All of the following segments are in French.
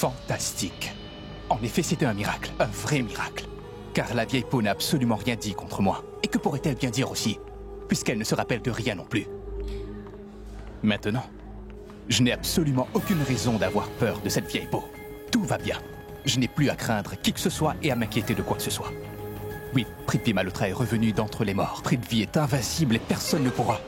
fantastique. En effet, c'était un miracle, un vrai miracle. Car la vieille peau n'a absolument rien dit contre moi. Et que pourrait-elle bien dire aussi, puisqu'elle ne se rappelle de rien non plus. Maintenant, je n'ai absolument aucune raison d'avoir peur de cette vieille peau. Tout va bien. Je n'ai plus à craindre qui que ce soit et à m'inquiéter de quoi que ce soit. Oui, Prithvi Malhotra est revenu d'entre les morts. Prithvi est invincible et personne ne pourra.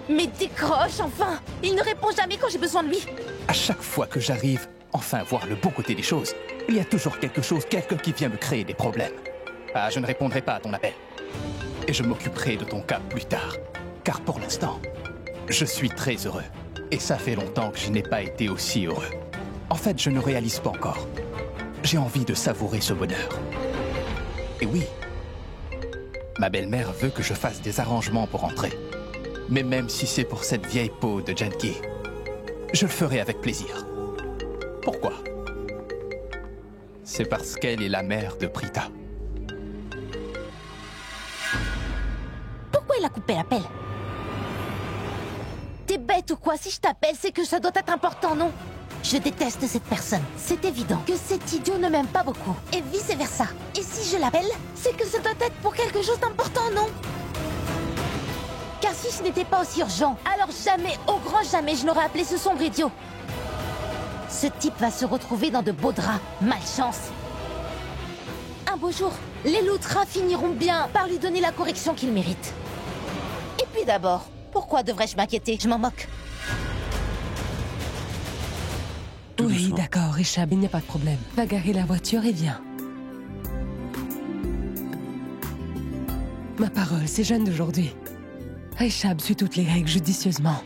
Mais décroche, enfin! Il ne répond jamais quand j'ai besoin de lui. À chaque fois que j'arrive enfin à voir le bon côté des choses, il y a toujours quelque chose, quelqu'un qui vient me créer des problèmes. Ah, je ne répondrai pas à ton appel. Et je m'occuperai de ton cas plus tard. Car pour l'instant, je suis très heureux. Et ça fait longtemps que je n'ai pas été aussi heureux. En fait, je ne réalise pas encore. J'ai envie de savourer ce bonheur. Et oui, ma belle-mère veut que je fasse des arrangements pour entrer. Mais même si c'est pour cette vieille peau de Janki, je le ferai avec plaisir. Pourquoi? C'est parce qu'elle est la mère de Prita. Pourquoi il a coupé l'appel? T'es bête ou quoi? Si je t'appelle, c'est que ça doit être important, non? Je déteste cette personne. C'est évident que cet idiot ne m'aime pas beaucoup. Et vice-versa. Et si je l'appelle, c'est que ça doit être pour quelque chose d'important, non? Car si ce n'était pas aussi urgent, alors jamais, au grand jamais, je n'aurais appelé ce sombre idiot. Ce type va se retrouver dans de beaux draps. Malchance. Un beau jour, les Loutra finiront bien par lui donner la correction qu'il mérite. Et puis d'abord, pourquoi devrais-je m'inquiéter? Je m'en moque. Oui, d'accord, Richard, il n'y a pas de problème. Va garer la voiture et viens. Ma parole, c'est jeune d'aujourd'hui. Richard suit toutes les règles judicieusement.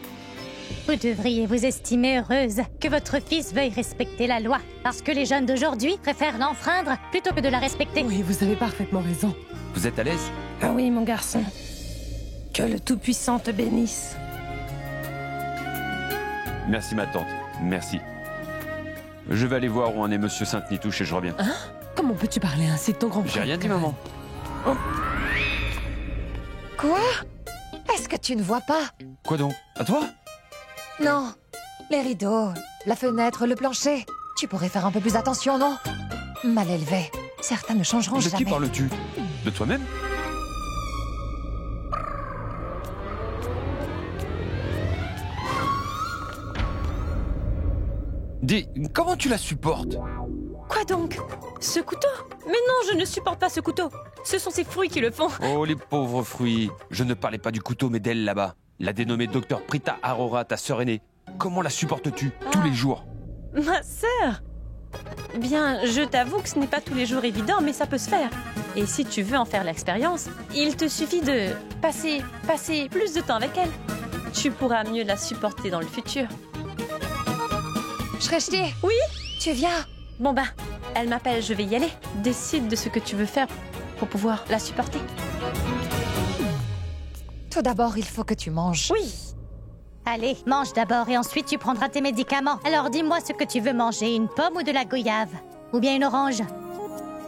Vous devriez vous estimer heureuse que votre fils veuille respecter la loi, parce que les jeunes d'aujourd'hui préfèrent l'enfreindre plutôt que de la respecter. Oui, vous avez parfaitement raison. Vous êtes à l'aise? Ah oui, mon garçon. Que le Tout-Puissant te bénisse. Merci ma tante, merci. Je vais aller voir où en est Monsieur Sainte-Nitouche et je reviens. Hein? Comment peux-tu parler ainsi de ton grand frère? J'ai rien dit, maman. Oh. Quoi? Est-ce que tu ne vois pas? Quoi donc? À toi? Non. Les rideaux, la fenêtre, le plancher. Tu pourrais faire un peu plus attention, non? Mal élevé. Certains ne changeront De jamais. qui parles-tu? De toi-même? Dis, comment tu la supportes? Quoi donc? Ce couteau? Mais non, je ne supporte pas ce couteau. Ce sont ces fruits qui le font. Oh, les pauvres fruits. Je ne parlais pas du couteau, mais d'elle là-bas. La dénommée docteur Prita Arora, ta sœur aînée. Comment la supportes-tu tous les jours? Ma sœur? Bien, je t'avoue que ce n'est pas tous les jours évident, mais ça peut se faire. Et si tu veux en faire l'expérience, il te suffit de passer plus de temps avec elle. Tu pourras mieux la supporter dans le futur. Shreshti. Oui? Tu viens? Bon bah, elle m'appelle, je vais y aller. Décide de ce que tu veux faire pour pouvoir la supporter. Tout d'abord, il faut que tu manges. Oui. Allez, mange d'abord et ensuite tu prendras tes médicaments. Alors dis-moi ce que tu veux manger, une pomme ou de la goyave? Ou bien une orange?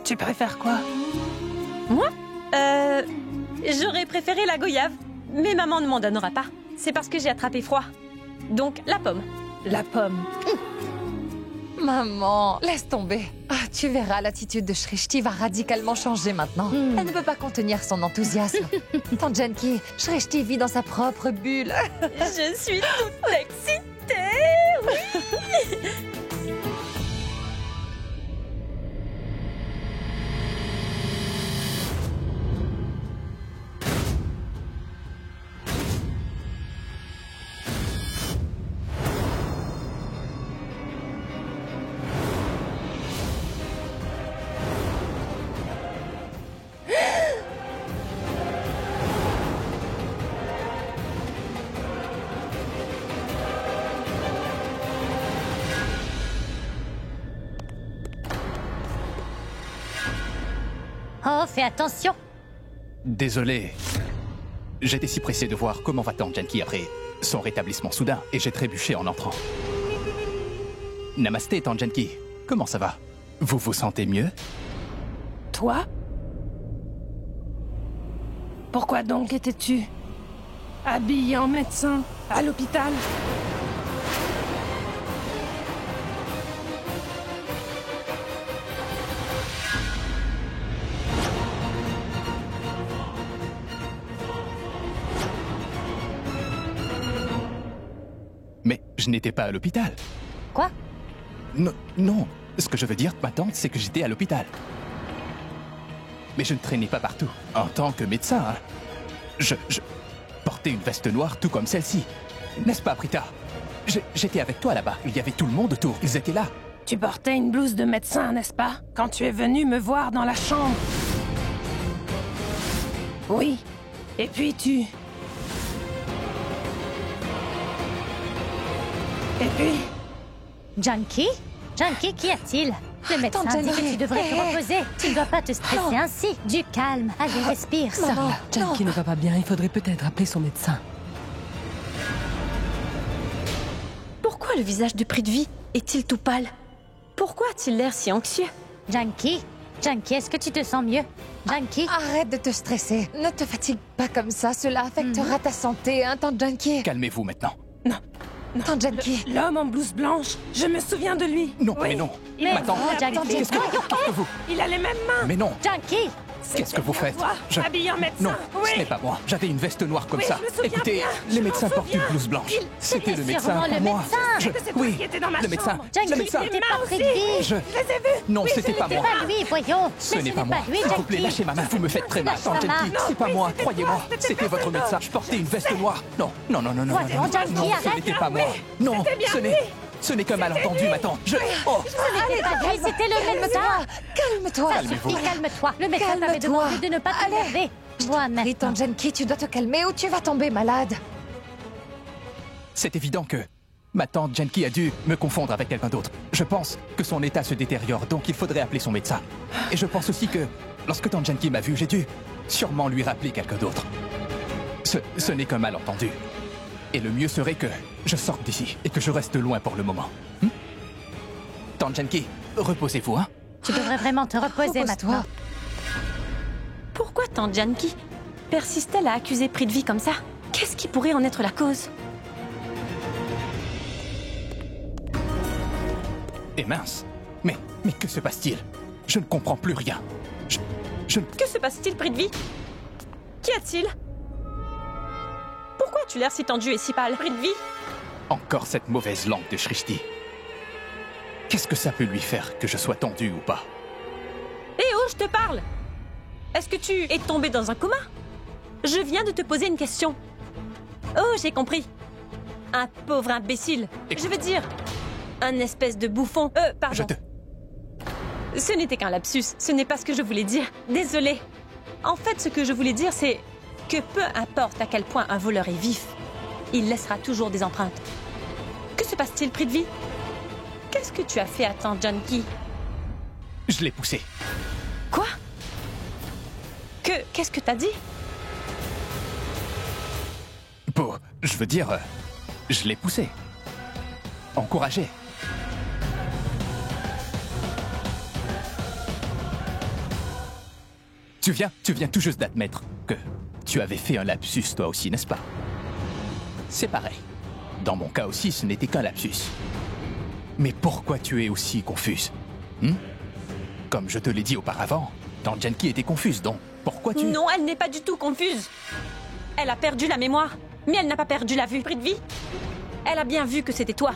Tu préfères quoi? Moi? J'aurais préféré la goyave, mais maman ne m'en donnera pas. C'est parce que j'ai attrapé froid. Donc, la pomme. La pomme. Maman, laisse tomber. Ah, tu verras, l'attitude de Shreshti va radicalement changer maintenant. Elle ne peut pas contenir son enthousiasme. Tante Janki, Shreshti vit dans sa propre bulle. Je suis toute excitée, oui. Oh, fais attention! Désolé. J'étais si pressé de voir comment va tante Janki après son rétablissement soudain et j'ai trébuché en entrant. Namasté, tante Janki. Comment ça va? Vous vous sentez mieux? Toi? Pourquoi donc étais-tu Habillée en médecin, à l'hôpital. Mais je n'étais pas à l'hôpital. Quoi? Non, non. Ce que je veux dire, ma tante, c'est que j'étais à l'hôpital. Mais je ne traînais pas partout. En tant que médecin, hein, je portais une veste noire tout comme celle-ci. N'est-ce pas, Prita? J'étais avec toi là-bas. Il y avait tout le monde autour. Ils étaient là. Tu portais une blouse de médecin, n'est-ce pas? Quand tu es venu me voir dans la chambre. Oui. Et puis tu... Et puis... Junkie? Junkie, qu'y a-t-il? Le médecin Tante dit que Junkie. tu devrais te reposer. Tu ne dois pas te stresser ainsi. Du calme. Allez, respire, sors. Maman, Junkie ne va pas bien, il faudrait peut-être appeler son médecin. Pourquoi le visage de Prithvi est-il tout pâle? Pourquoi a-t-il l'air si anxieux? Junkie? Junkie, est-ce que tu te sens mieux? Junkie? Arrête de te stresser. Ne te fatigue pas comme ça. Cela affectera ta santé, hein, Tante Junkie. Calmez-vous maintenant. Tante Junkie. L'homme en blouse blanche, je me souviens de lui. Non, Oui. mais non. Mais Ma tante, non, Junkie. qu'est-ce que vous... Il a les mêmes mains. Mais non. Junkie? Qu'est-ce que vous faites? Habillé en médecin. Non, Oui. ce n'est pas moi. J'avais une veste noire comme Oui, ça. je me souviens Écoutez, bien. les Je m'en médecins portent une souviens. blouse blanche. C'était le médecin, sûrement pas le moi. médecin. Je- C'est toi Oui, qui étais dans ma le médecin. chambre. Le Junkie, médecin. c'était pas Moi aussi. Prithvi. Je... Je les ai vus. Non, c'était pas C'était moi. pas lui, voyons. Ce Mais n'est pas pas moi. lui, S'il vous plaît, Junkie. lâchez ma main. Vous me faites très mal, Lâche Tante ma Junkie. main. C'est pas moi, c'était croyez-moi. toi, c'était C'était votre médecin. Je portais une veste noire. Non, non, non, non, non. Voyons, non, Junkie, non, ce arrête. n'était pas moi. Non, ce n'est qu'un malentendu, ma tante. Oh, C'était pas lui, c'était le médecin. Calme-toi. Calmez-vous. Calme-toi. Le médecin t'avait Calme-toi. demandé de ne pas t'énerver. Vois Oui, maintenant. Tante Junkie, tu dois te calmer ou tu vas tomber malade. c'est évident que ma tante Junkie a dû me confondre avec quelqu'un d'autre. Je pense que son état se détériore, donc il faudrait appeler son médecin. Et je pense aussi que lorsque tante Junkie m'a vu, j'ai dû sûrement lui rappeler quelqu'un d'autre. Ce n'est qu'un malentendu. Et le mieux serait que je sorte d'ici et que je reste loin pour le moment. Tante Junkie, reposez-vous, hein? Tu devrais vraiment te reposer Repose-toi. maintenant. Pourquoi tante Janki persiste-t-elle à accuser Prithvi comme ça? Qu'est-ce qui pourrait en être la cause? Et mince. Mais que se passe-t-il? Je ne comprends plus rien. Je... Que se passe-t-il, Prithvi? Qu'y a-t-il? Pourquoi as-tu l'air si tendu et si pâle, Prithvi? Encore cette mauvaise langue de Shrishti. Qu'est-ce que ça peut lui faire que je sois tendu ou pas? Eh oh, je te parle! Est-ce que tu es tombé dans un coma? Je viens de te poser une question. Oh, j'ai compris. Un pauvre imbécile. Je veux dire, un espèce de bouffon. Pardon. Je te... Ce n'était qu'un lapsus. Ce n'est pas ce que je voulais dire. Désolée. En fait, ce que je voulais dire, c'est que peu importe à quel point un voleur est vif, il laissera toujours des empreintes. Que se passe-t-il, Prithvi? Qu'est-ce que tu as fait à tante Janki? Je l'ai poussé. Quoi? Qu'est-ce que t'as dit? Bon, je veux dire, je l'ai poussé. Encouragé. Tu viens tout juste d'admettre que tu avais fait un lapsus toi aussi, n'est-ce pas? C'est pareil. Dans mon cas aussi, ce n'était qu'un lapsus. Mais pourquoi tu es aussi confuse? Comme je te l'ai dit auparavant, tante Janki était confuse, donc pourquoi tu... Non, elle n'est pas du tout confuse. Elle a perdu la mémoire, mais elle n'a pas perdu la vue. Prithvi, elle a bien vu que c'était toi.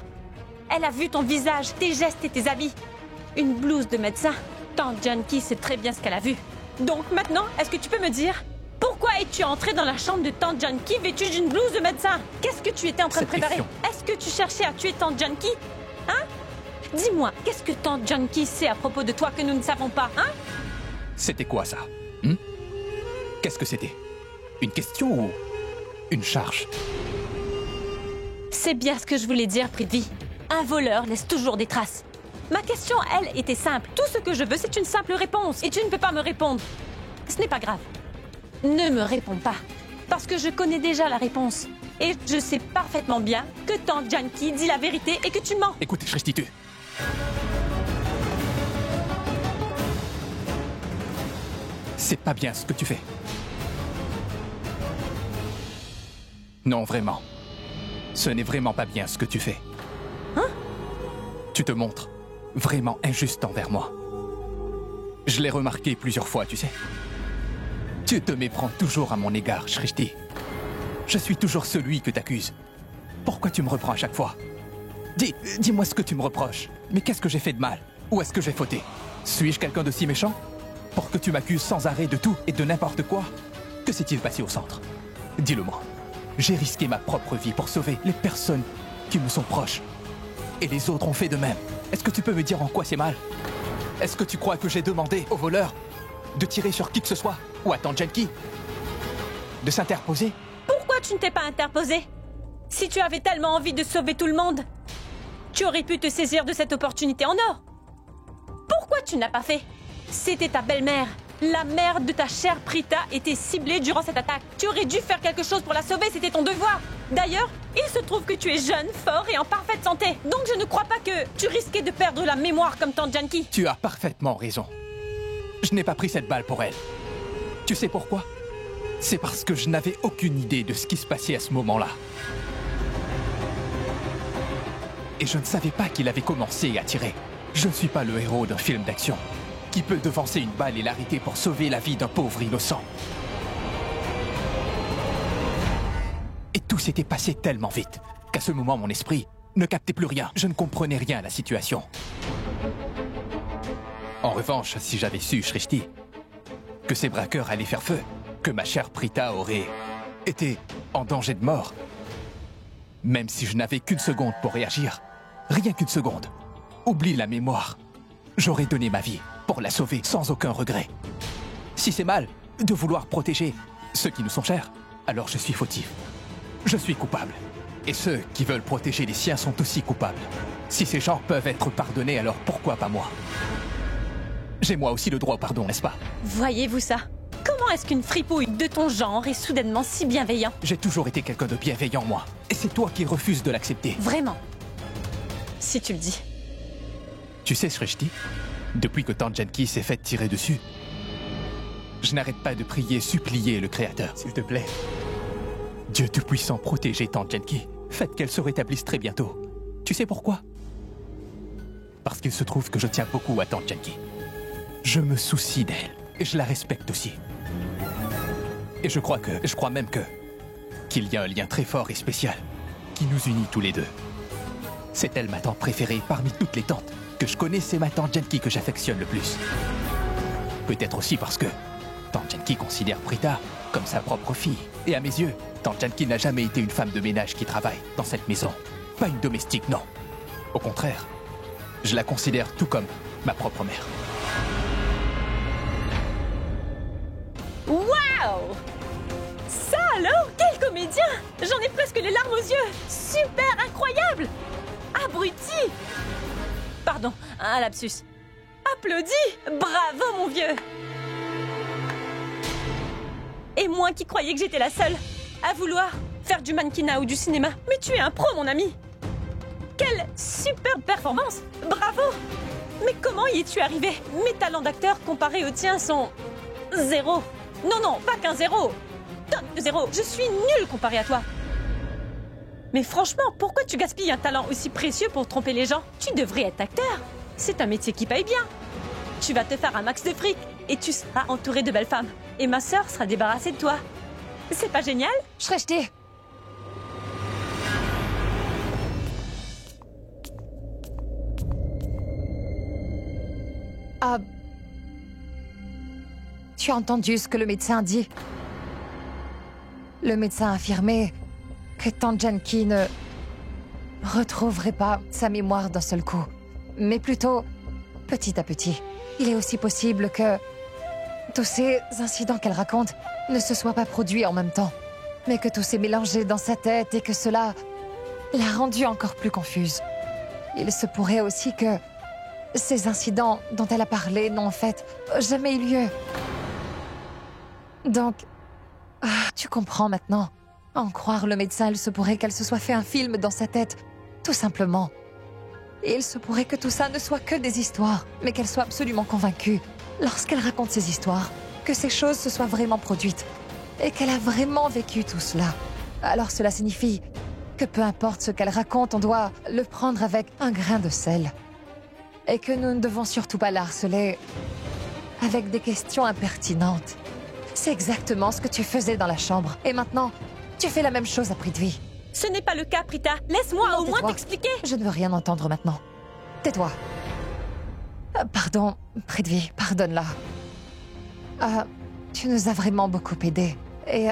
Elle a vu ton visage, tes gestes et tes habits. Une blouse de médecin. Tante Janki sait très bien ce qu'elle a vu. Donc maintenant, est-ce que tu peux me dire pourquoi es-tu entré dans la chambre de tante Janki vêtue d'une blouse de médecin? Qu'est-ce que tu étais en train de Cette préparer? question. Est-ce que tu cherchais à tuer tante Janki? Hein? Dis-moi, qu'est-ce que tante Janki sait à propos de toi que nous ne savons pas, hein? C'était quoi ça? Qu'est-ce que c'était? Une question ou une charge? C'est bien ce que je voulais dire, Prithvi. Un voleur laisse toujours des traces. Ma question, elle, était simple. Tout ce que je veux, c'est une simple réponse. Et tu ne peux pas me répondre. Ce n'est pas grave. Ne me réponds pas. Parce que je connais déjà la réponse. Et je sais parfaitement bien que tante Janki dit la vérité et que tu mens. Écoute, Shrishti, c'est pas bien ce que tu fais. Non, vraiment. Ce n'est vraiment pas bien ce que tu fais. Hein? Tu te montres vraiment injuste envers moi. Je l'ai remarqué plusieurs fois, tu sais. Tu te méprends toujours à mon égard, Shrishti. Je suis toujours celui que t'accuses. Pourquoi tu me reprends à chaque fois? Dis-moi ce que tu me reproches. Mais qu'est-ce que j'ai fait de mal? Où est-ce que j'ai fauté? Suis-je quelqu'un de si méchant? Pour que tu m'accuses sans arrêt de tout et de n'importe quoi? Que s'est-il passé au centre? Dis-le-moi. J'ai risqué ma propre vie pour sauver les personnes qui me sont proches. Et les autres ont fait de même. Est-ce que tu peux me dire en quoi c'est mal? Est-ce que tu crois que j'ai demandé aux voleurs de tirer sur qui que ce soit? Ou à Tante Genki? De s'interposer? Pourquoi tu ne t'es pas interposé? Si tu avais tellement envie de sauver tout le monde, tu aurais pu te saisir de cette opportunité en or. Pourquoi tu ne l'as pas fait? C'était ta belle-mère. La mère de ta chère Prita était ciblée durant cette attaque. Tu aurais dû faire quelque chose pour la sauver, c'était ton devoir. D'ailleurs, il se trouve que tu es jeune, fort et en parfaite santé. Donc je ne crois pas que tu risquais de perdre la mémoire comme Tante Genki. Tu as parfaitement raison. Je n'ai pas pris cette balle pour elle. Tu sais pourquoi? C'est parce que je n'avais aucune idée de ce qui se passait à ce moment-là. Et je ne savais pas qu'il avait commencé à tirer. Je ne suis pas le héros d'un film d'action qui peut devancer une balle et l'arrêter pour sauver la vie d'un pauvre innocent. Et tout s'était passé tellement vite qu'à ce moment, mon esprit ne captait plus rien. Je ne comprenais rien à la situation. En revanche, si j'avais su, Shrishti, que ces braqueurs allaient faire feu, que ma chère Prita aurait été en danger de mort, même si je n'avais qu'une seconde pour réagir, rien qu'une seconde, oublie la mémoire, j'aurais donné ma vie pour la sauver sans aucun regret. Si c'est mal de vouloir protéger ceux qui nous sont chers, alors je suis fautif. Je suis coupable. Et ceux qui veulent protéger les siens sont aussi coupables. Si ces gens peuvent être pardonnés, alors pourquoi pas moi? J'ai moi aussi le droit au pardon, n'est-ce pas? Voyez-vous ça? Comment est-ce qu'une fripouille de ton genre est soudainement si bienveillant? J'ai toujours été quelqu'un de bienveillant, moi. Et c'est toi qui refuses de l'accepter. Vraiment? Si tu le dis. Tu sais, Shrishti, depuis que Tante Genki s'est faite tirer dessus, je n'arrête pas de prier, supplier le Créateur. S'il te plaît, Dieu Tout-Puissant, protégez Tante Genki. Faites qu'elle se rétablisse très bientôt. Tu sais pourquoi? Parce qu'il se trouve que je tiens beaucoup à Tante Genki. Je me soucie d'elle et je la respecte aussi. Et je crois même qu'il y a un lien très fort et spécial qui nous unit tous les deux. C'est elle ma tante préférée parmi toutes les tantes que je connais, c'est ma Tante Genki que j'affectionne le plus. Peut-être aussi parce que Tante Genki considère Prita comme sa propre fille. Et à mes yeux, Tante Genki n'a jamais été une femme de ménage qui travaille dans cette maison. Pas une domestique, non. Au contraire, je la considère tout comme ma propre mère. Waouh! Ça alors? Quel comédien! J'en ai presque les larmes aux yeux! Super incroyable! Abruti! Pardon, un lapsus. Applaudis! Bravo mon vieux! Et moi qui croyais que j'étais la seule à vouloir faire du mannequinat ou du cinéma. Mais tu es un pro, mon ami! Quelle superbe performance! Bravo! Mais comment y es-tu arrivé? Mes talents d'acteur comparés aux tiens sont... zéro. Non, pas qu'un zéro. Tonne de zéro. Je suis nulle comparé à toi. Mais franchement, pourquoi tu gaspilles un talent aussi précieux pour tromper les gens? Tu devrais être acteur. C'est un métier qui paye bien. Tu vas te faire un max de fric et tu seras entouré de belles femmes. Et ma sœur sera débarrassée de toi. C'est pas génial? Shrishti! Ah... Tu as entendu ce que le médecin dit? Le médecin a affirmé que Tante Genki ne retrouverait pas sa mémoire d'un seul coup, mais plutôt petit à petit. Il est aussi possible que tous ces incidents qu'elle raconte ne se soient pas produits en même temps, mais que tout s'est mélangé dans sa tête et que cela l'a rendue encore plus confuse. Il se pourrait aussi que ces incidents dont elle a parlé n'ont en fait jamais eu lieu. Donc, tu comprends maintenant. À en croire le médecin, il se pourrait qu'elle se soit fait un film dans sa tête, tout simplement. Et il se pourrait que tout ça ne soit que des histoires, mais qu'elle soit absolument convaincue, lorsqu'elle raconte ces histoires, que ces choses se soient vraiment produites, et qu'elle a vraiment vécu tout cela. alors cela signifie que peu importe ce qu'elle raconte, on doit le prendre avec un grain de sel. Et que nous ne devons surtout pas la harceler avec des questions impertinentes. C'est exactement ce que tu faisais dans la chambre. Et maintenant, tu fais la même chose à Prithvi. Ce n'est pas le cas, Prita. Laisse-moi Non, au moins tais-toi. t'expliquer. Je ne veux rien entendre maintenant. Tais-toi. Pardon, Prithvi, pardonne-la. Tu nous as vraiment beaucoup aidés. Et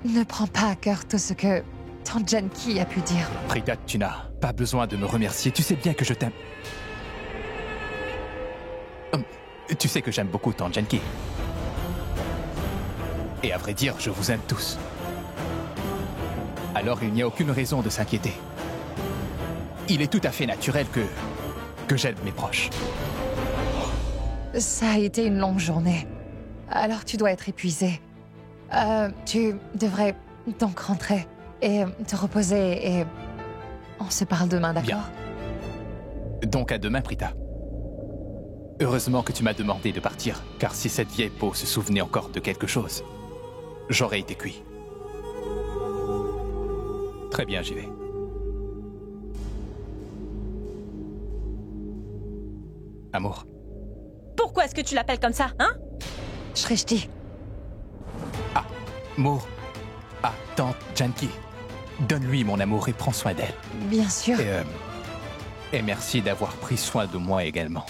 ne prends pas à cœur tout ce que Tante Janki a pu dire. Prita, tu n'as pas besoin de me remercier. Tu sais bien que je t'aime. Tu sais que j'aime beaucoup Tante Janki. Et à vrai dire, je vous aime tous. Alors il n'y a aucune raison de s'inquiéter. Il est tout à fait naturel que j'aide mes proches. Ça a été une longue journée. Alors tu dois être épuisé. Tu devrais donc rentrer et te reposer et... On se parle demain, d'accord? Bien. Donc à demain, Prita. Heureusement que tu m'as demandé de partir, car si cette vieille peau se souvenait encore de quelque chose, j'aurais été cuit. Très bien, j'y vais. Amour. Pourquoi est-ce que tu l'appelles comme ça, hein? Shrishti. Amour. Ah, Tante Janki. Donne-lui mon amour et prends soin d'elle. Bien sûr. Et merci d'avoir pris soin de moi également.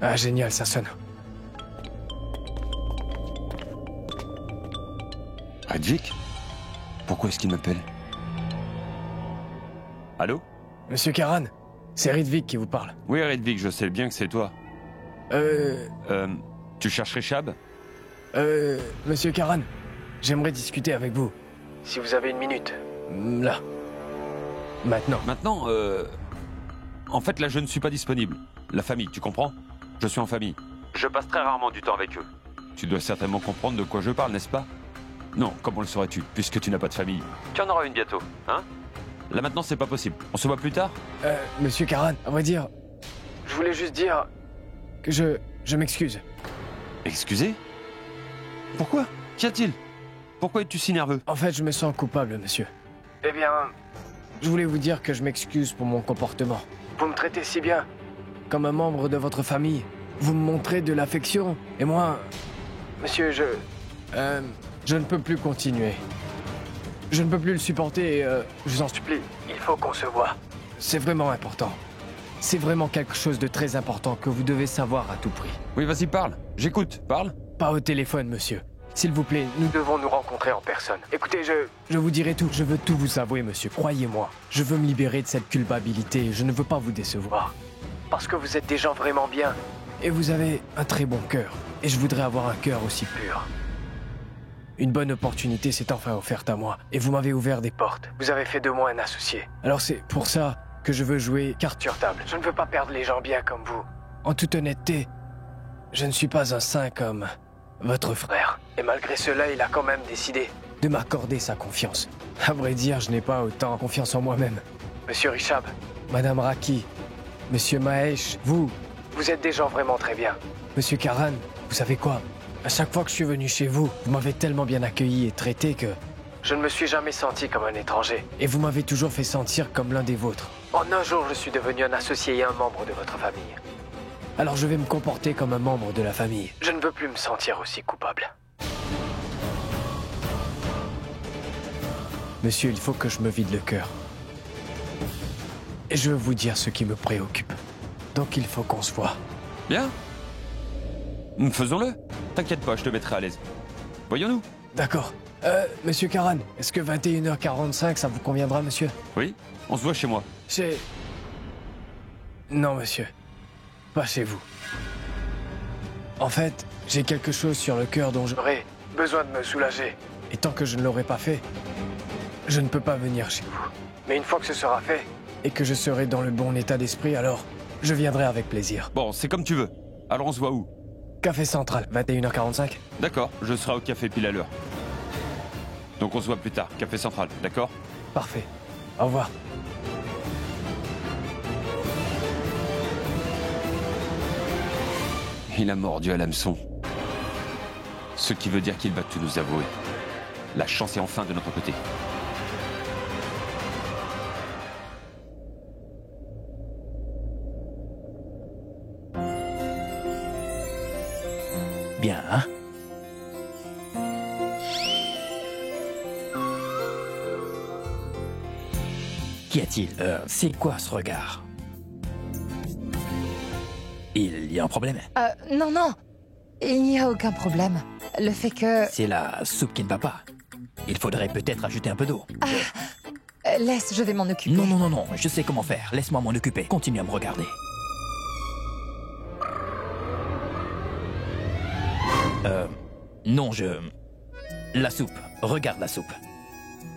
Ah, génial, ça sonne. Redvik? Pourquoi est-ce qu'il m'appelle? Allô? Monsieur Karan, c'est Ridvik qui vous parle. Oui, Redvik, je sais bien que c'est toi. Tu cherches Richab? Monsieur Karan, j'aimerais discuter avec vous. Si vous avez une minute. Là. Maintenant. Maintenant, en fait, là, je ne suis pas disponible. La famille, tu comprends? Je suis en famille. Je passe très rarement du temps avec eux. Tu dois certainement comprendre de quoi je parle, n'est-ce pas? Non, comment le saurais-tu, puisque tu n'as pas de famille? Tu en auras une bientôt, hein? Là maintenant, c'est pas possible. On se voit plus tard? Monsieur Karan, à vrai dire, je voulais juste dire que je m'excuse. Excusez? Pourquoi? Qu'y a-t-il? Pourquoi es-tu si nerveux? En fait, je me sens coupable, monsieur. Eh bien, je voulais vous dire que je m'excuse pour mon comportement. Vous me traitez si bien, comme un membre de votre famille. Vous me montrez de l'affection, et moi... Monsieur, je ne peux plus continuer. Je ne peux plus le supporter et je vous en supplie, il faut qu'on se voie. C'est vraiment important. C'est vraiment quelque chose de très important que vous devez savoir à tout prix. Oui, vas-y, parle. J'écoute, parle. Pas au téléphone, monsieur. S'il vous plaît, nous devons nous rencontrer en personne. Écoutez, je vous dirai tout. Je veux tout vous avouer, monsieur. Croyez-moi. Je veux me libérer de cette culpabilité. Je ne veux pas vous décevoir. Parce que vous êtes des gens vraiment bien. Et vous avez un très bon cœur. Et je voudrais avoir un cœur aussi pur. Une bonne opportunité s'est enfin offerte à moi. Et vous m'avez ouvert des portes. Vous avez fait de moi un associé. Alors c'est pour ça que je veux jouer carte sur table. Je ne veux pas perdre les gens bien comme vous. En toute honnêteté, je ne suis pas un saint comme votre frère. Et malgré cela, il a quand même décidé de m'accorder sa confiance. À vrai dire, je n'ai pas autant confiance en moi-même. Monsieur Richab, Madame Raki, Monsieur Mahesh, vous êtes des gens vraiment très bien. Monsieur Karan, vous savez quoi? À chaque fois que je suis venu chez vous, vous m'avez tellement bien accueilli et traité que je ne me suis jamais senti comme un étranger. Et vous m'avez toujours fait sentir comme l'un des vôtres. En un jour, je suis devenu un associé et un membre de votre famille. Alors je vais me comporter comme un membre de la famille. Je ne veux plus me sentir aussi coupable. Monsieur, il faut que je me vide le cœur. Et je veux vous dire ce qui me préoccupe. Donc il faut qu'on se voit. Bien. Faisons-le. T'inquiète pas, je te mettrai à l'aise. Voyons-nous. D'accord. Monsieur Karan, est-ce que 21h45, ça vous conviendra, monsieur? Oui, on se voit chez moi. Non, monsieur. Pas chez vous. En fait, j'ai quelque chose sur le cœur dont j'aurais besoin de me soulager. Et tant que je ne l'aurai pas fait, je ne peux pas venir chez vous. Mais une fois que ce sera fait, et que je serai dans le bon état d'esprit, alors je viendrai avec plaisir. Bon, c'est comme tu veux. Alors on se voit où? Café Central, 21h45. D'accord, je serai au café pile à l'heure. Donc on se voit plus tard, café Central, d'accord? Parfait. Au revoir. Il a mordu à l'hameçon. Ce qui veut dire qu'il va tout nous avouer. La chance est enfin de notre côté. Bien, hein? Qu'y a-t-il? C'est quoi ce regard? Il y a un problème? Non, non. Il n'y a aucun problème. Le fait que... C'est la soupe qui ne va pas. Il faudrait peut-être ajouter un peu d'eau. Laisse, je vais m'en occuper. Non, non, non, non, je sais comment faire. Laisse-moi m'en occuper. Continue à me regarder. Non, La soupe. Regarde la soupe.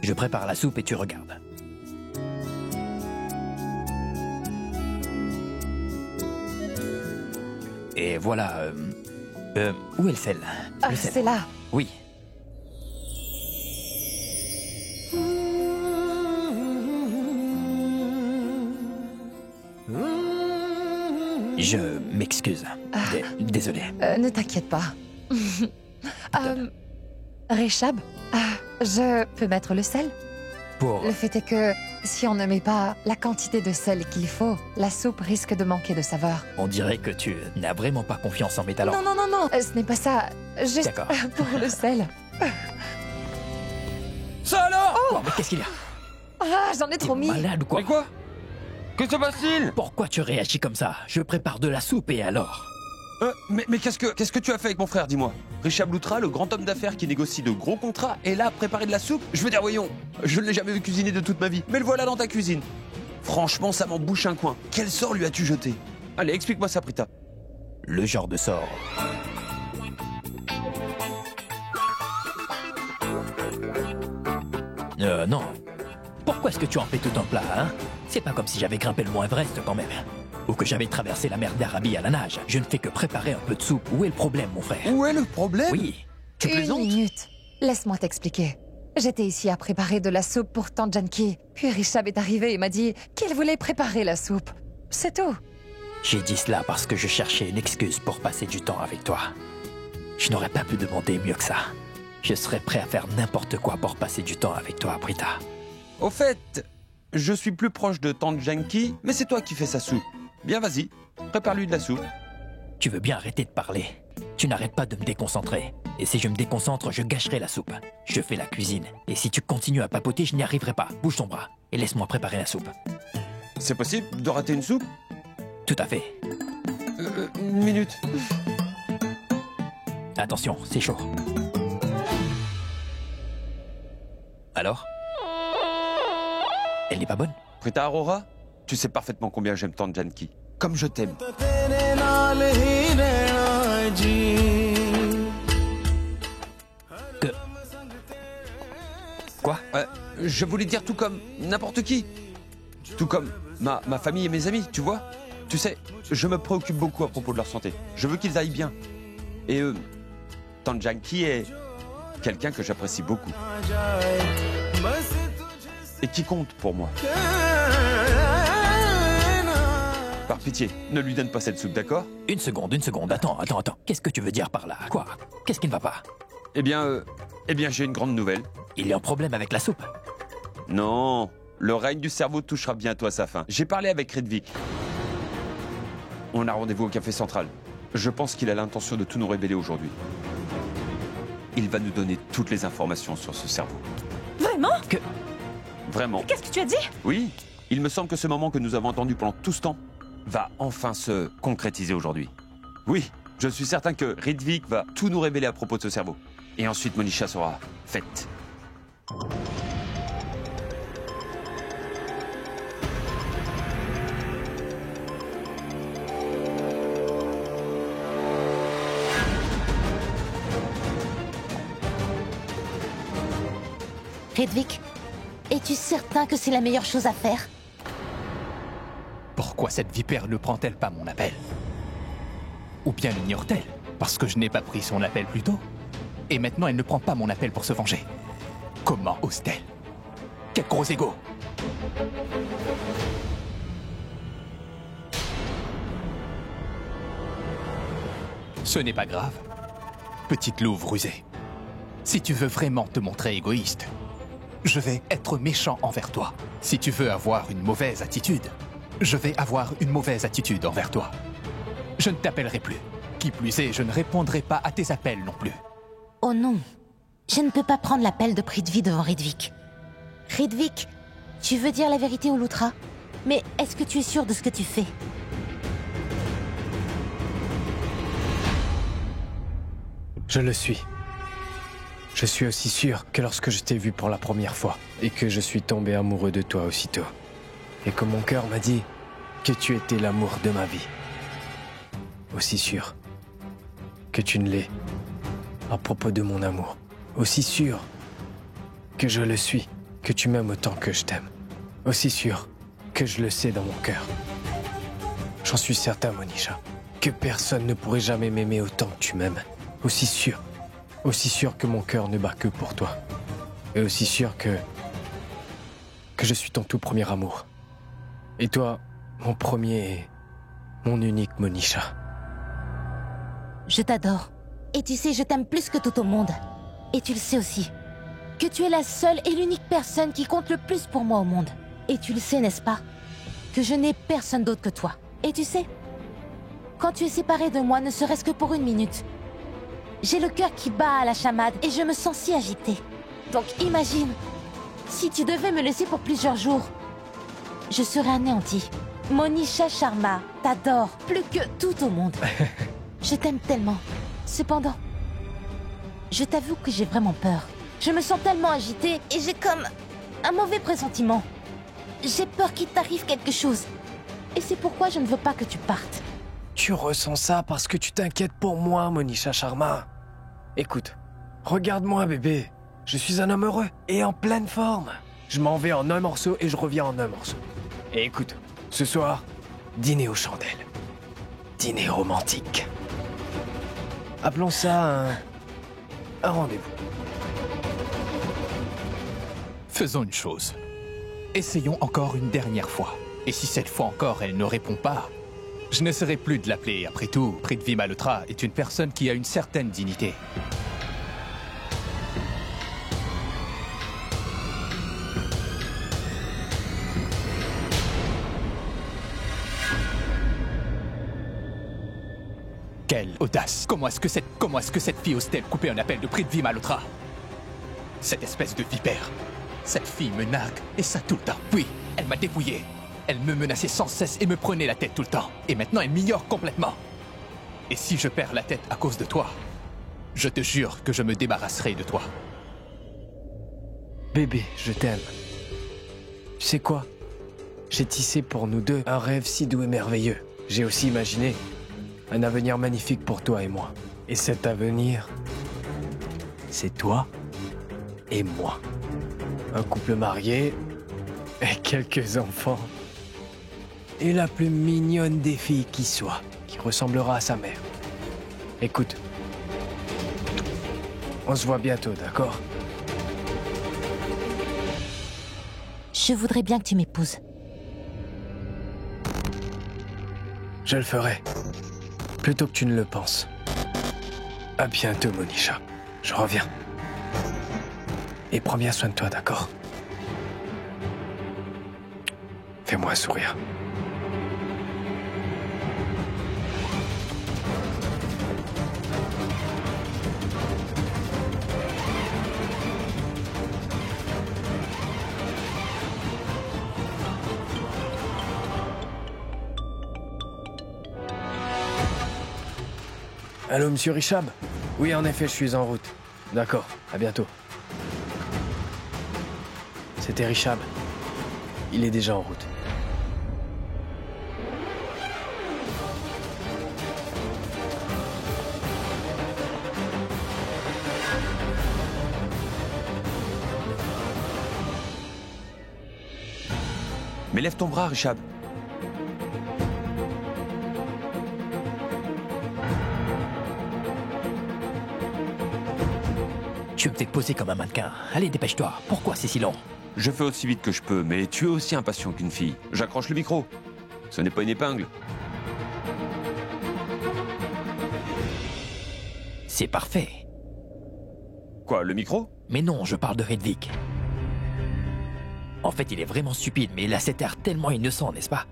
Je prépare la soupe et tu regardes. Et voilà... où est le sel? Le sel. C'est là. Oui. Je m'excuse. Désolé. Ne t'inquiète pas. Richab, je peux mettre le sel? Pour... Le fait est que si on ne met pas la quantité de sel qu'il faut, la soupe risque de manquer de saveur. On dirait que tu n'as vraiment pas confiance en mes talents. Non, non, non, non, ce n'est pas ça. Juste D'accord. pour le sel. Ça alors? Quoi, mais qu'est-ce qu'il y a? Ah, j'en ai trop mis. Malade ou quoi? Mais quoi? Que se passe-t-il? Pourquoi tu réagis comme ça? Je prépare de la soupe et alors? Mais qu'est-ce que tu as fait avec mon frère, dis-moi? Richab Loutra, le grand homme d'affaires qui négocie de gros contrats, est là à préparer de la soupe? Je veux dire, voyons, je ne l'ai jamais vu cuisiner de toute ma vie, mais le voilà dans ta cuisine. Franchement, ça m'en bouche un coin. Quel sort lui as-tu jeté? Allez, explique-moi ça, Prita. Le genre de sort. Non. Pourquoi est-ce que tu en fais tout un plat, hein? C'est pas comme si j'avais grimpé le mont Everest quand même. Ou que j'avais traversé la mer d'Arabie à la nage. Je ne fais que préparer un peu de soupe. Où est le problème, mon frère? Où est le problème? Oui. Tu plaisantes? Une minute. Laisse-moi t'expliquer. J'étais ici à préparer de la soupe pour Tante Janki. Puis Richab est arrivé et m'a dit qu'il voulait préparer la soupe. C'est tout. J'ai dit cela parce que je cherchais une excuse pour passer du temps avec toi. Je n'aurais pas pu demander mieux que ça. Je serais prêt à faire n'importe quoi pour passer du temps avec toi, Prita. Au fait, je suis plus proche de Tante Janki, mais c'est toi qui fais sa soupe. Bien, vas-y, prépare-lui de la soupe. Tu veux bien arrêter de parler? Tu n'arrêtes pas de me déconcentrer. Et si je me déconcentre, je gâcherai la soupe. Je fais la cuisine. Et si tu continues à papoter, je n'y arriverai pas. Bouge ton bras et laisse-moi préparer la soupe. C'est possible de rater une soupe? Tout à fait. Une minute. Attention, c'est chaud. Alors? Elle n'est pas bonne? Prita Aurora, tu sais parfaitement combien j'aime Tante Janki. Comme je t'aime. Que... Quoi? Je voulais dire tout comme n'importe qui. Tout comme ma famille et mes amis, tu vois? Tu sais, je me préoccupe beaucoup à propos de leur santé. Je veux qu'ils aillent bien. Et Tante Janki est quelqu'un que j'apprécie beaucoup. Et qui compte pour moi. Par pitié, ne lui donne pas cette soupe, d'accord? Une seconde. Attends. Qu'est-ce que tu veux dire par là? Quoi? Qu'est-ce qui ne va pas? Eh bien, j'ai une grande nouvelle. Il y a un problème avec la soupe? Non, le règne du cerveau touchera bientôt à sa fin. J'ai parlé avec Redvik. On a rendez-vous au Café Central. Je pense qu'il a l'intention de tout nous révéler aujourd'hui. Il va nous donner toutes les informations sur ce cerveau. Vraiment? Vraiment. Qu'est-ce que tu as dit? Oui, il me semble que ce moment que nous avons attendu pendant tout ce temps va enfin se concrétiser aujourd'hui. Oui, je suis certain que Redvik va tout nous révéler à propos de ce cerveau. Et ensuite, Monisha sera faite. Redvik, es-tu certain que c'est la meilleure chose à faire? Pourquoi cette vipère ne prend-elle pas mon appel? Ou bien l'ignore-t-elle? Parce que je n'ai pas pris son appel plus tôt? Et maintenant elle ne prend pas mon appel pour se venger. Comment ose-t-elle? Quel gros égo! Ce n'est pas grave. Petite louve rusée. Si tu veux vraiment te montrer égoïste, je vais être méchant envers toi. Si tu veux avoir une mauvaise attitude, je vais avoir une mauvaise attitude envers toi. Je ne t'appellerai plus. Qui plus est, je ne répondrai pas à tes appels non plus. Oh non, je ne peux pas prendre l'appel de Prithvi devant Redvik. Redvik, tu veux dire la vérité au Loutra? Mais est-ce que tu es sûr de ce que tu fais? Je le suis. Je suis aussi sûr que lorsque je t'ai vu pour la première fois et que je suis tombé amoureux de toi aussitôt. Et que mon cœur m'a dit que tu étais l'amour de ma vie. Aussi sûr que tu ne l'es à propos de mon amour. Aussi sûr que je le suis, que tu m'aimes autant que je t'aime. Aussi sûr que je le sais dans mon cœur. J'en suis certain, Monisha, que personne ne pourrait jamais m'aimer autant que tu m'aimes. Aussi sûr que mon cœur ne bat que pour toi. Et aussi sûr que je suis ton tout premier amour. Et toi, mon premier et mon unique Monisha. Je t'adore. Et tu sais, je t'aime plus que tout au monde. Et tu le sais aussi. Que tu es la seule et l'unique personne qui compte le plus pour moi au monde. Et tu le sais, n'est-ce pas? Que je n'ai personne d'autre que toi. Et tu sais, quand tu es séparé de moi, ne serait-ce que pour une minute, j'ai le cœur qui bat à la chamade et je me sens si agitée. Donc imagine, si tu devais me laisser pour plusieurs jours, je serais anéantie. Monisha Sharma t'adore plus que tout au monde. Je t'aime tellement. Cependant, je t'avoue que j'ai vraiment peur. Je me sens tellement agitée et j'ai comme un mauvais pressentiment. J'ai peur qu'il t'arrive quelque chose. Et c'est pourquoi je ne veux pas que tu partes. Tu ressens ça parce que tu t'inquiètes pour moi, Monisha Sharma. Écoute, regarde-moi, bébé. Je suis un homme heureux et en pleine forme. Je m'en vais en un morceau et je reviens en un morceau. Et écoute, ce soir, dîner aux chandelles. Dîner romantique. Appelons ça un rendez-vous. Faisons une chose. Essayons encore une dernière fois. Et si cette fois encore elle ne répond pas, je n'essaierai plus de l'appeler. Après tout, Prithvi Malhotra est une personne qui a une certaine dignité. Quelle audace! Comment est-ce que cette fille ose-t-elle couper un appel de Prithvi Malhotra? Cette espèce de vipère. Cette fille me nargue, et ça tout le temps. Oui, elle m'a dépouillé. Elle me menaçait sans cesse et me prenait la tête tout le temps. Et maintenant, elle m'ignore complètement. Et si je perds la tête à cause de toi, je te jure que je me débarrasserai de toi. Bébé, je t'aime. Tu sais quoi? J'ai tissé pour nous deux un rêve si doux et merveilleux. J'ai aussi imaginé un avenir magnifique pour toi et moi. Et cet avenir, c'est toi et moi. Un couple marié et quelques enfants. Et la plus mignonne des filles qui soit, qui ressemblera à sa mère. Écoute, on se voit bientôt, d'accord? Je voudrais bien que tu m'épouses. Je le ferai. Plutôt que tu ne le penses. À bientôt, Monisha. Je reviens. Et prends bien soin de toi, d'accord? Fais-moi un sourire. Allô, monsieur Richab? Oui, en effet, je suis en route. D'accord, à bientôt. C'était Richab. Il est déjà en route. Mais lève ton bras, Richab. Tu me fais poser comme un mannequin. Allez, dépêche-toi. Pourquoi c'est si long? Je fais aussi vite que je peux, mais tu es aussi impatient qu'une fille. J'accroche le micro. Ce n'est pas une épingle. C'est parfait. Quoi, le micro? Mais non, je parle de Hedwig. En fait, il est vraiment stupide, mais il a cet air tellement innocent, n'est-ce pas?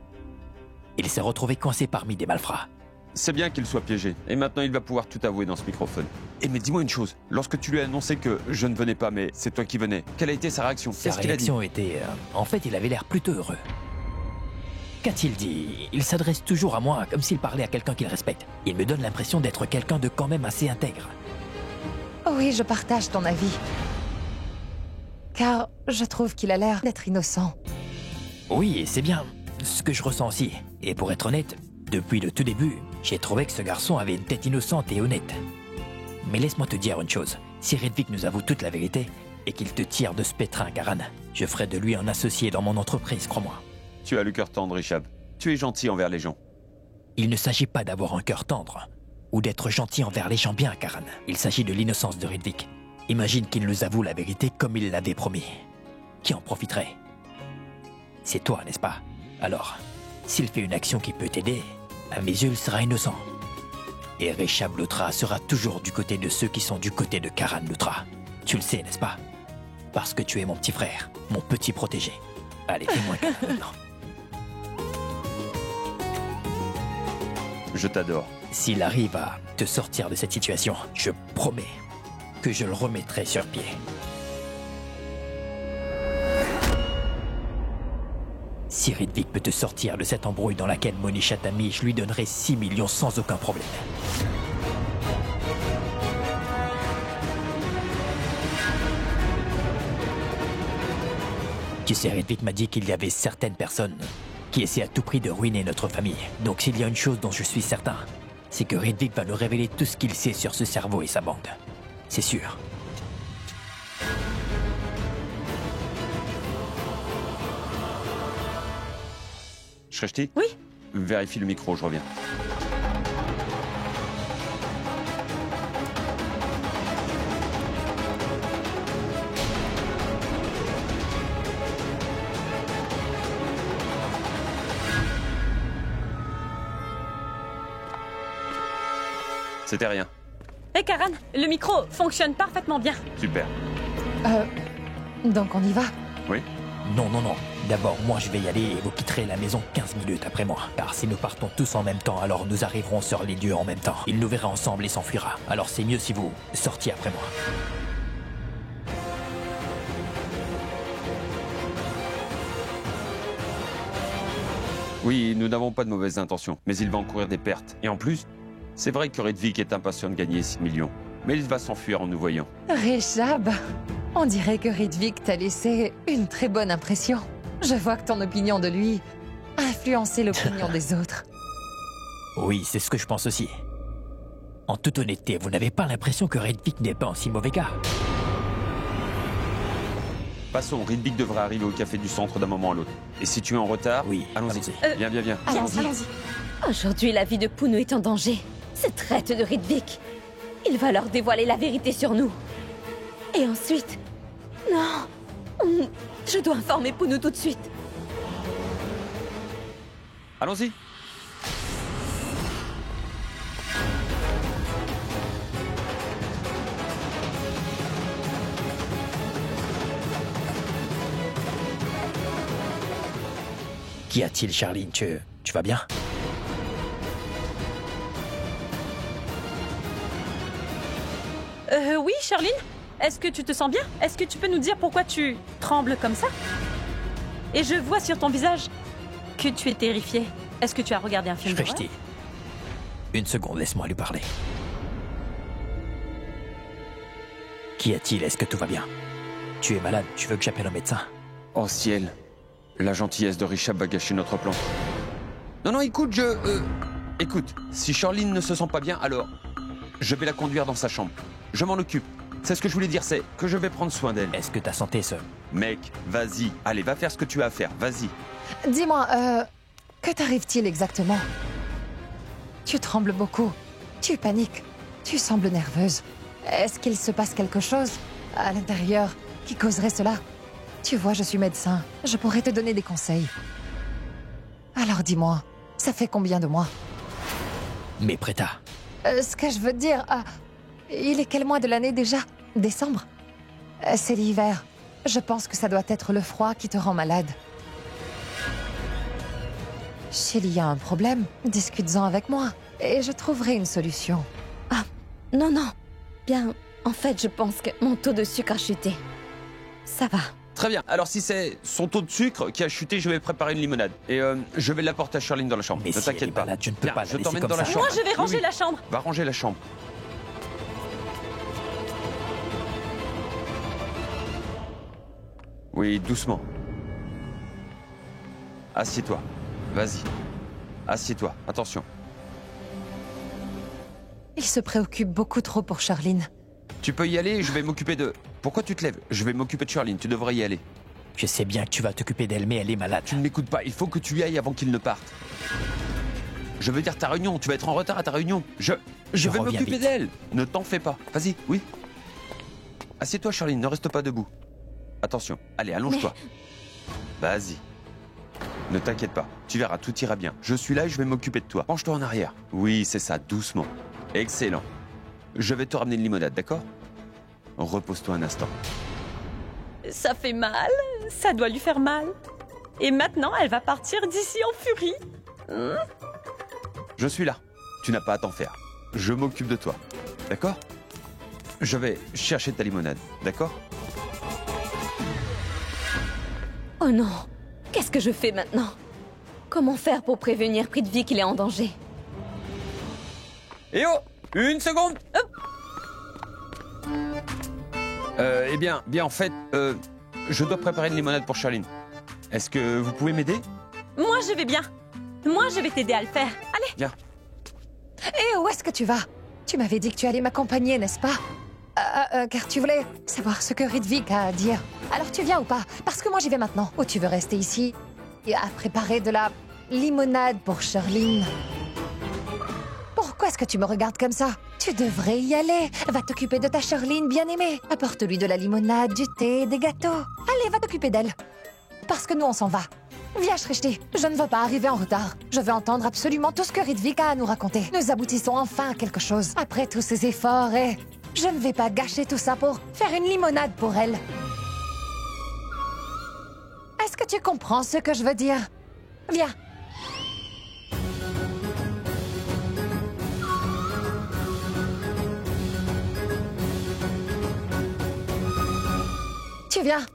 Il s'est retrouvé coincé parmi des malfrats. C'est bien qu'il soit piégé. Et maintenant, il va pouvoir tout avouer dans ce microphone. Et mais dis-moi une chose. Lorsque tu lui as annoncé que je ne venais pas, mais c'est toi qui venais, quelle a été sa réaction? Sa Qu'est-ce qu'il a dit? réaction était... en fait, il avait l'air plutôt heureux. Qu'a-t-il dit? Il s'adresse toujours à moi, comme s'il parlait à quelqu'un qu'il respecte. Il me donne l'impression d'être quelqu'un de quand même assez intègre. Oui, je partage ton avis. Car je trouve qu'il a l'air d'être innocent. Oui, et c'est bien ce que je ressens aussi. Et pour être honnête, depuis le tout début, j'ai trouvé que ce garçon avait une tête innocente et honnête. Mais laisse-moi te dire une chose. Si Hedwig nous avoue toute la vérité et qu'il te tire de ce pétrin, Karan, je ferai de lui un associé dans mon entreprise, crois-moi. Tu as le cœur tendre, Richab. Tu es gentil envers les gens. Il ne s'agit pas d'avoir un cœur tendre ou d'être gentil envers les gens bien, Karan. Il s'agit de l'innocence de Hedwig. Imagine qu'il nous avoue la vérité comme il l'avait promis. Qui en profiterait? C'est toi, n'est-ce pas? Alors, s'il fait une action qui peut t'aider, à mes yeux, il sera innocent. Et Richab Lutra sera toujours du côté de ceux qui sont du côté de Karan Lutra. Tu le sais, n'est-ce pas? Parce que tu es mon petit frère, mon petit protégé. Allez, fais-moi un câlin maintenant. Je t'adore. S'il arrive à te sortir de cette situation, je promets que je le remettrai sur pied. Si Hedwig peut te sortir de cette embrouille dans laquelle Monisha t'a mis, je lui donnerai 6 millions sans aucun problème. Tu sais, Hedwig m'a dit qu'il y avait certaines personnes qui essaient à tout prix de ruiner notre famille. Donc s'il y a une chose dont je suis certain, c'est que Hedwig va nous révéler tout ce qu'il sait sur ce cerveau et sa bande. C'est sûr. Shreshti? Oui? Vérifie le micro, je reviens. C'était rien. Hé Karan, le micro fonctionne parfaitement bien. Super. Donc on y va? Oui? Non, non, non. D'abord, moi je vais y aller et vous quitterez la maison 15 minutes après moi. Car si nous partons tous en même temps, alors nous arriverons sur les lieux en même temps. Il nous verra ensemble et s'enfuira. Alors c'est mieux si vous sortiez après moi. Oui, nous n'avons pas de mauvaises intentions, mais il va encourir des pertes. Et en plus, c'est vrai que Hedwig est impatient de gagner 6 millions. Mais il va s'enfuir en nous voyant. Richab, on dirait que Hedwig t'a laissé une très bonne impression. Je vois que ton opinion de lui a influencé l'opinion des autres. Oui, c'est ce que je pense aussi. En toute honnêteté, vous n'avez pas l'impression que Hedwig n'est pas un si mauvais gars? Passons, Hedwig devrait arriver au café du centre d'un moment à l'autre. Et si tu es en retard, oui, allons-y. Viens, viens, viens. Allons-y. Aujourd'hui, la vie de Punu est en danger. Cette traite de Hedwig. Il va leur dévoiler la vérité sur nous. Et ensuite... Non. Je dois informer Punu tout de suite. Allons-y. Qu'y a-t-il, Charline? Tu vas bien? Oui, Charline? Est-ce que tu te sens bien? Est-ce que tu peux nous dire pourquoi tu trembles comme ça? Et je vois sur ton visage que tu es terrifiée. Est-ce que tu as regardé un film d'horreur? Shreshti, une seconde, laisse-moi lui parler. Qu'y a-t-il? Est-ce que tout va bien? Tu es malade? Tu veux que j'appelle un médecin? Oh ciel. La gentillesse de Richard va gâcher notre plan. Non, écoute, Écoute, si Charline ne se sent pas bien, alors... Je vais la conduire dans sa chambre. Je m'en occupe. C'est ce que je voulais dire, c'est que je vais prendre soin d'elle. Est-ce que ta santé se... Mec, vas-y. Allez, va faire ce que tu as à faire. Vas-y. Dis-moi, que t'arrive-t-il exactement? Tu trembles beaucoup. Tu paniques. Tu sembles nerveuse. Est-ce qu'il se passe quelque chose à l'intérieur qui causerait cela? Tu vois, je suis médecin. Je pourrais te donner des conseils. Alors dis-moi, ça fait combien de mois? Mais Preta... Ce que je veux dire... il est quel mois de l'année déjà? Décembre? C'est l'hiver. Je pense que ça doit être le froid qui te rend malade. S'il y a un problème, discute-en avec moi. Et je trouverai une solution. Non. Bien, en fait, je pense que mon taux de sucre a chuté. Ça va. Très bien. Alors si c'est son taux de sucre qui a chuté, je vais préparer une limonade. Et je vais l'apporter à Charline dans la chambre. Mais ne si elle est t'inquiète pas. malade, je ne peux pas la je laisser t'emmène comme dans la ça. chambre. Moi, je vais ranger la chambre. Va ranger la chambre. Oui, doucement. Assieds-toi. Vas-y. Assieds-toi. Attention. Il se préoccupe beaucoup trop pour Charline. Tu peux y aller, je vais m'occuper de... Pourquoi tu te lèves? Je vais m'occuper de Charline, tu devrais y aller. Je sais bien que tu vas t'occuper d'elle, mais elle est malade. Tu ne m'écoutes pas, il faut que tu y ailles avant qu'il ne parte. Je veux dire ta réunion, tu vas être en retard à ta réunion. Je vais reviens m'occuper vite. d'elle. Ne t'en fais pas. Vas-y, oui. Assieds-toi Charline, ne reste pas debout. Attention, allez, allonge-toi. Vas-y. Ne t'inquiète pas, tu verras, tout ira bien. Je suis là et je vais m'occuper de toi. Penche-toi en arrière. Oui, c'est ça, doucement. Excellent. Je vais te ramener une limonade, d'accord? Repose-toi un instant. Ça fait mal. Ça doit lui faire mal. Et maintenant, elle va partir d'ici en furie. Je suis là. Tu n'as pas à t'en faire. Je m'occupe de toi. D'accord? Je vais chercher ta limonade, d'accord? Oh non. Qu'est-ce que je fais maintenant? Comment faire pour prévenir Prithvi qu'il est en danger? Eh oh! Une seconde! Eh bien, en fait, je dois préparer une limonade pour Charline. Est-ce que vous pouvez m'aider? Moi, je vais bien. Moi, je vais t'aider à le faire. Allez. Viens. Et où est-ce que tu vas? Tu m'avais dit que tu allais m'accompagner, n'est-ce pas? Car tu voulais savoir ce que Ridvik a à dire. Alors tu viens ou pas? Parce que moi j'y vais maintenant. Ou tu veux rester ici et à préparer de la limonade pour Charline? Pourquoi est-ce que tu me regardes comme ça? Tu devrais y aller. Va t'occuper de ta Charline bien-aimée. Apporte-lui de la limonade, du thé, des gâteaux. Allez, va t'occuper d'elle. Parce que nous, on s'en va. Viens, Shrishti. Je ne veux pas arriver en retard. Je veux entendre absolument tout ce que Ridvik a à nous raconter. Nous aboutissons enfin à quelque chose. Après tous ces efforts et... Je ne vais pas gâcher tout ça pour faire une limonade pour elle. Est-ce que tu comprends ce que je veux dire? Viens. Tu viens?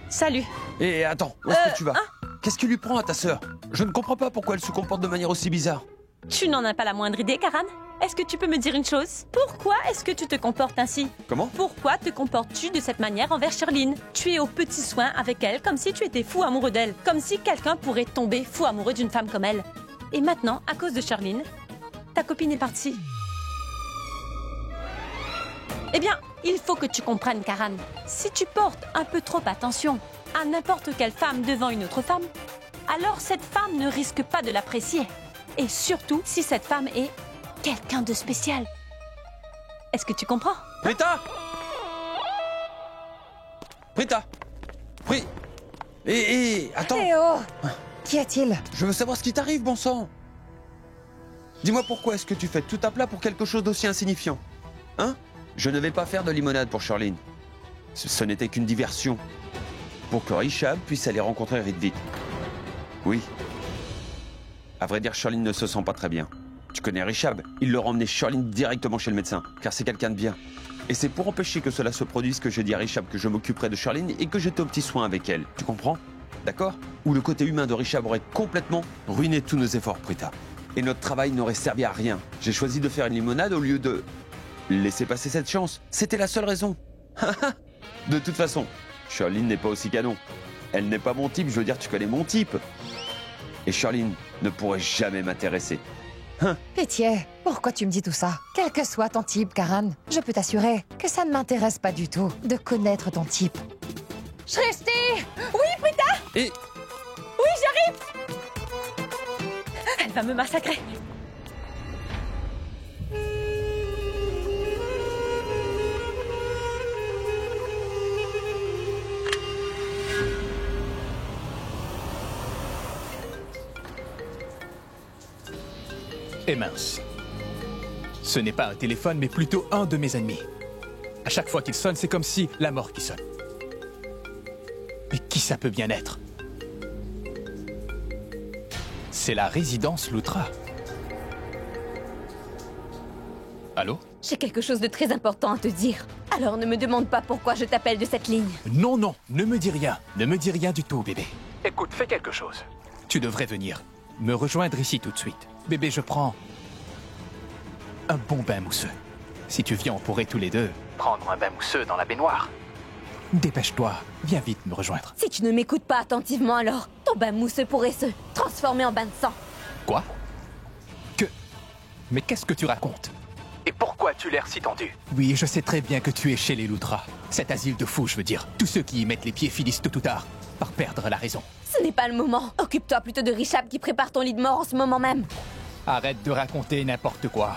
Salut. Et attends, où est-ce que tu vas? Qu'est-ce qui lui prend à ta sœur? Je ne comprends pas pourquoi elle se comporte de manière aussi bizarre. Tu n'en as pas la moindre idée, Karan? Est-ce que tu peux me dire une chose? Pourquoi est-ce que tu te comportes ainsi? Comment? Pourquoi te comportes-tu de cette manière envers Charline? Tu es aux petits soins avec elle comme si tu étais fou amoureux d'elle. Comme si quelqu'un pourrait tomber fou amoureux d'une femme comme elle. Et maintenant, à cause de Charline, ta copine est partie. Eh bien, il faut que tu comprennes, Karan. Si tu portes un peu trop attention à n'importe quelle femme devant une autre femme, alors cette femme ne risque pas de l'apprécier. Et surtout, si cette femme est quelqu'un de spécial. Est-ce que tu comprends? Prita! Attends! Théo! Qu'y a-t-il? Je veux savoir ce qui t'arrive, bon sang! Dis-moi pourquoi est-ce que tu fais tout à plat pour quelque chose d'aussi insignifiant? Hein? Je ne vais pas faire de limonade pour Charline. Ce n'était qu'une diversion. Pour que Richard puisse aller rencontrer Ridvik. Oui. À vrai dire, Charline ne se sent pas très bien. Tu connais Richard, il leur a emmené Charline directement chez le médecin, car c'est quelqu'un de bien. Et c'est pour empêcher que cela se produise que j'ai dit à Richard que je m'occuperai de Charline et que j'étais aux petits soins avec elle. Tu comprends? D'accord? Ou le côté humain de Richard aurait complètement ruiné tous nos efforts, Prita. Et notre travail n'aurait servi à rien. J'ai choisi de faire une limonade au lieu de... laisser passer cette chance. C'était la seule raison. De toute façon, Shirley n'est pas aussi canon. Elle n'est pas mon type, je veux dire, tu connais mon type. Et Shirley ne pourrait jamais m'intéresser. Hein? Pitié, pourquoi tu me dis tout ça? Quel que soit ton type, Karan, je peux t'assurer que ça ne m'intéresse pas du tout de connaître ton type. Shrishti! Oui, Prita! Et... Oui, j'arrive! Elle va me massacrer. Et mince. Ce n'est pas un téléphone, mais plutôt un de mes ennemis. À chaque fois qu'il sonne, c'est comme si la mort qui sonne. Mais qui ça peut bien être? C'est la résidence Loutra. Allô? J'ai quelque chose de très important à te dire. Alors ne me demande pas pourquoi je t'appelle de cette ligne. Non, non, ne me dis rien. Ne me dis rien du tout, bébé. Écoute, fais quelque chose. Tu devrais venir me rejoindre ici tout de suite. Bébé, je prends un bon bain mousseux. Si tu viens, on pourrait tous les deux prendre un bain mousseux dans la baignoire. Dépêche-toi, viens vite me rejoindre. Si tu ne m'écoutes pas attentivement alors, ton bain mousseux pourrait se transformer en bain de sang. Quoi? Mais qu'est-ce que tu racontes? Et pourquoi as-tu l'air si tendu? Oui, je sais très bien que tu es chez les Loutra. Cet asile de fous, je veux dire. Tous ceux qui y mettent les pieds finissent tôt ou tard par perdre la raison. Ce n'est pas le moment. Occupe-toi plutôt de Rishab qui prépare ton lit de mort en ce moment même. Arrête de raconter n'importe quoi.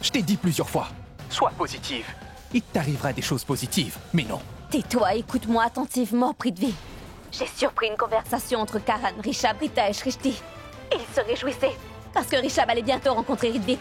Je t'ai dit plusieurs fois. Sois positive. Il t'arrivera des choses positives, mais non. Tais-toi, écoute-moi attentivement, Prithvi. J'ai surpris une conversation entre Karan, Rishab, Rita et Shrishti. Et ils se réjouissaient, parce que Rishab allait bientôt rencontrer Ridvik.